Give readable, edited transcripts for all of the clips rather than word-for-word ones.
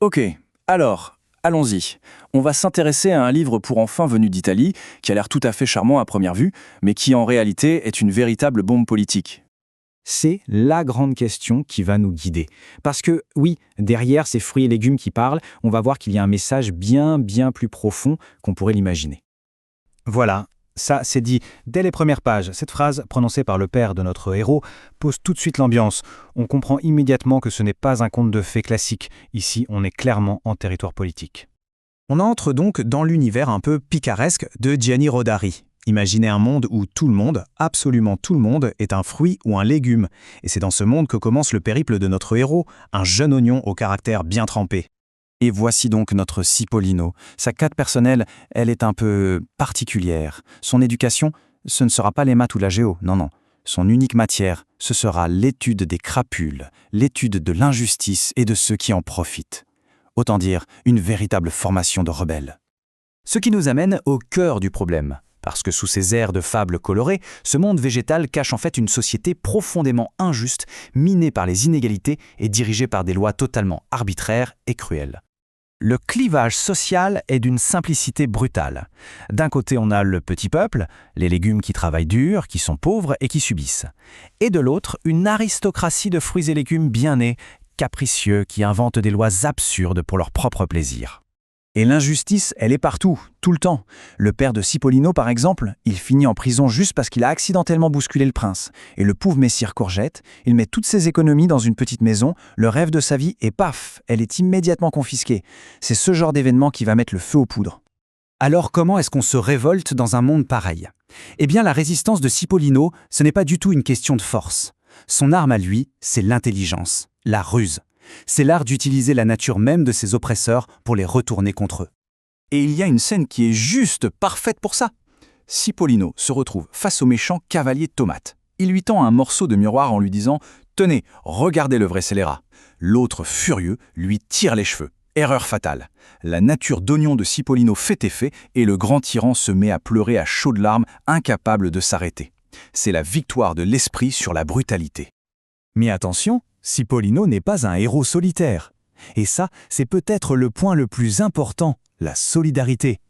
Ok, alors, allons-y. On va s'intéresser à un livre pour enfants venu d'Italie, qui a l'air tout à fait charmant à première vue, mais qui en réalité est une véritable bombe politique. C'est la grande question qui va nous guider. Parce que, oui, derrière ces fruits et légumes qui parlent, on va voir qu'il y a un message bien plus profond qu'on pourrait l'imaginer. Voilà, ça c'est dit dès les premières pages. Cette phrase, prononcée par le père de notre héros, pose tout de suite l'ambiance. On comprend immédiatement que ce n'est pas un conte de fées classique. Ici, on est clairement en territoire politique. On entre donc dans l'univers un peu picaresque de Gianni Rodari. Imaginez un monde où tout le monde, absolument tout le monde, est un fruit ou un légume. Et c'est dans ce monde que commence le périple de notre héros, un jeune oignon au caractère bien trempé. Et voici donc notre Cipollino. Sa quête personnelle, elle est un peu particulière. Son éducation, ce ne sera pas les maths ou la géo, non. Son unique matière, ce sera l'étude des crapules, l'étude de l'injustice et de ceux qui en profitent. Autant dire, une véritable formation de rebelle. Ce qui nous amène au cœur du problème. Parce que sous ces airs de fables colorées, ce monde végétal cache en fait une société profondément injuste, minée par les inégalités et dirigée par des lois totalement arbitraires et cruelles. Le clivage social est d'une simplicité brutale. D'un côté, on a le petit peuple, les légumes qui travaillent dur, qui sont pauvres et qui subissent. Et de l'autre, une aristocratie de fruits et légumes bien nés, capricieux, qui inventent des lois absurdes pour leur propre plaisir. Et l'injustice, elle est partout, tout le temps. Le père de Cipollino, par exemple, il finit en prison juste parce qu'il a accidentellement bousculé le prince. Et le pauvre messire Courgette, il met toutes ses économies dans une petite maison, le rêve de sa vie, et paf, elle est immédiatement confisquée. C'est ce genre d'événement qui va mettre le feu aux poudres. Alors comment est-ce qu'on se révolte dans un monde pareil ? Eh bien, la résistance de Cipollino, ce n'est pas du tout une question de force. Son arme à lui, c'est l'intelligence, la ruse. C'est l'art d'utiliser la nature même de ses oppresseurs pour les retourner contre eux. Et il y a une scène qui est juste parfaite pour ça. Cipollino se retrouve face au méchant cavalier Tomate. Il lui tend un morceau de miroir en lui disant « Tenez, regardez le vrai scélérat ». L'autre, furieux, lui tire les cheveux. Erreur fatale. La nature d'oignon de Cipollino fait effet et le grand tyran se met à pleurer à chaudes larmes, incapable de s'arrêter. C'est la victoire de l'esprit sur la brutalité. Mais attention, Cipollino n'est pas un héros solitaire. Et ça, c'est peut-être le point le plus important, la solidarité.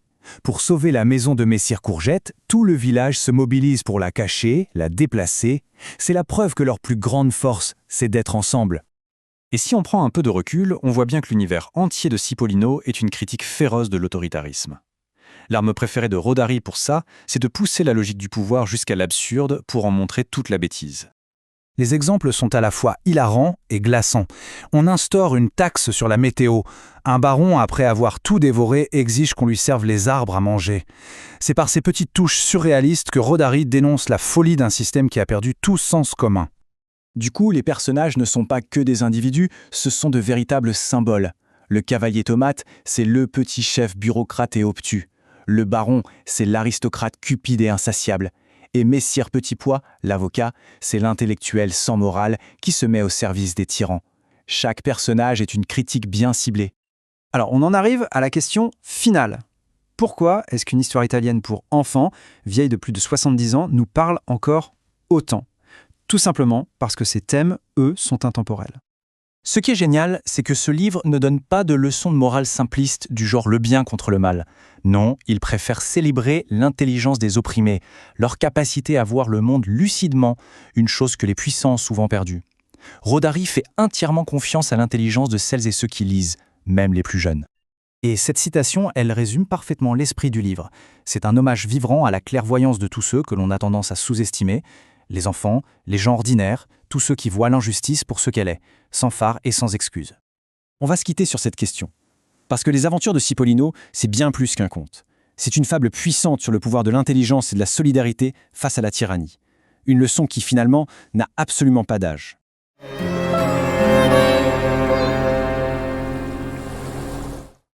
Pour sauver la maison de Messire Courgette, tout le village se mobilise pour la cacher, la déplacer. C'est la preuve que leur plus grande force, c'est d'être ensemble. Et si on prend un peu de recul, on voit bien que l'univers entier de Cipollino est une critique féroce de l'autoritarisme. L'arme préférée de Rodari pour ça, c'est de pousser la logique du pouvoir jusqu'à l'absurde pour en montrer toute la bêtise. Les exemples sont à la fois hilarants et glaçants. On instaure une taxe sur la météo. Un baron, après avoir tout dévoré, exige qu'on lui serve les arbres à manger. C'est par ces petites touches surréalistes que Rodari dénonce la folie d'un système qui a perdu tout sens commun. Du coup, les personnages ne sont pas que des individus, ce sont de véritables symboles. Le cavalier Tomate, c'est le petit chef bureaucrate et obtus. Le baron, c'est l'aristocrate cupide et insatiable. Et Messire Petit Pois, l'avocat, c'est l'intellectuel sans morale qui se met au service des tyrans. Chaque personnage est une critique bien ciblée. Alors, on en arrive à la question finale. Pourquoi est-ce qu'une histoire italienne pour enfants, vieille de plus de 70 ans, nous parle encore autant ? Tout simplement parce que ces thèmes, eux, sont intemporels. Ce qui est génial, c'est que ce livre ne donne pas de leçons de morale simpliste du genre le bien contre le mal. Non, il préfère célébrer l'intelligence des opprimés, leur capacité à voir le monde lucidement, une chose que les puissants ont souvent perdue. Rodari fait entièrement confiance à l'intelligence de celles et ceux qui lisent, même les plus jeunes. Et cette citation, elle résume parfaitement l'esprit du livre. C'est un hommage vibrant à la clairvoyance de tous ceux que l'on a tendance à sous-estimer, les enfants, les gens ordinaires, tous ceux qui voient l'injustice pour ce qu'elle est, sans phare et sans excuse. On va se quitter sur cette question. Parce que les aventures de Cipollino, c'est bien plus qu'un conte. C'est une fable puissante sur le pouvoir de l'intelligence et de la solidarité face à la tyrannie. Une leçon qui, finalement, n'a absolument pas d'âge.